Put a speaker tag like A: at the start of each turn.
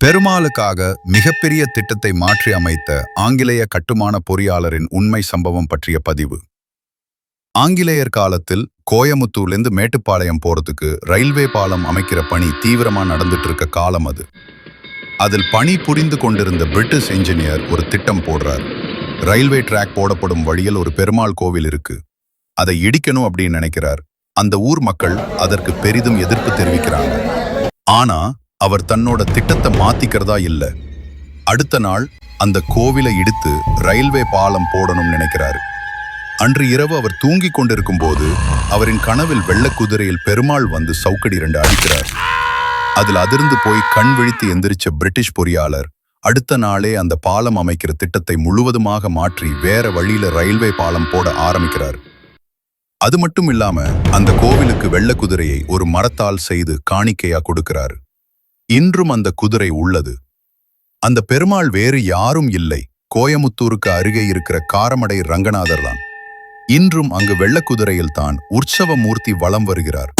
A: பெருமாளுக்காக மிகப்பெரிய திட்டத்தை மாற்றி அமைத்த ஆங்கிலேய கட்டுமான பொறியாளரின் உண்மை சம்பவம் பற்றிய பதிவு. ஆங்கிலேயர் காலத்தில் கோயமுத்தூர்லேருந்து மேட்டுப்பாளையம் போறதுக்கு ரயில்வே பாலம் அமைக்கிற பணி தீவிரமா நடந்துட்டு இருக்க காலம் அது. அதில் பணி புரிந்து கொண்டிருந்த பிரிட்டிஷ் என்ஜினியர் ஒரு திட்டம் போடுறார். ரயில்வே ட்ராக் போடப்படும் வழியில் ஒரு பெருமாள் கோவில் இருக்கு, அதை இடிக்கணும் அப்படின்னு நினைக்கிறார். அந்த ஊர் மக்கள் அதற்கு பெரிதும் எதிர்ப்பு தெரிவிக்கிறாங்க. ஆனா அவர் தன்னோட திட்டத்தை மாத்திக்கிறதா இல்ல. அடுத்த நாள் அந்த கோவிலை இடித்து ரயில்வே பாலம் போடணும் நினைக்கிறாரு. அன்று இரவு அவர் தூங்கிக் கொண்டிருக்கும் போது அவரின் கனவில் வெள்ள குதிரையில் பெருமாள் வந்து சவுக்கடி 2 அடிக்கிறார். அதில் அதிர்ந்து போய் கண் விழித்து எந்திரிச்ச பிரிட்டிஷ் பொறியாளர் அடுத்த நாளே அந்த பாலம் அமைக்கிற திட்டத்தை முழுவதுமாக மாற்றி வேற வழியில ரயில்வே பாலம் போட ஆரம்பிக்கிறார். அது மட்டும் இல்லாம அந்த கோவிலுக்கு வெள்ள குதிரையை ஒரு மரத்தால் செய்து காணிக்கையா கொடுக்கிறார். இன்றும் அந்த குதிரை உள்ளது. அந்த பெருமாள் வேறு யாரும் இல்லை, கோயமுத்தூருக்கு அருகே இருக்கிற காரமடை ரங்கநாதர் தான். இன்றும் அங்கு வெள்ளக்குதிரையில் தான் உற்சவ மூர்த்தி வலம் வருகிறார்.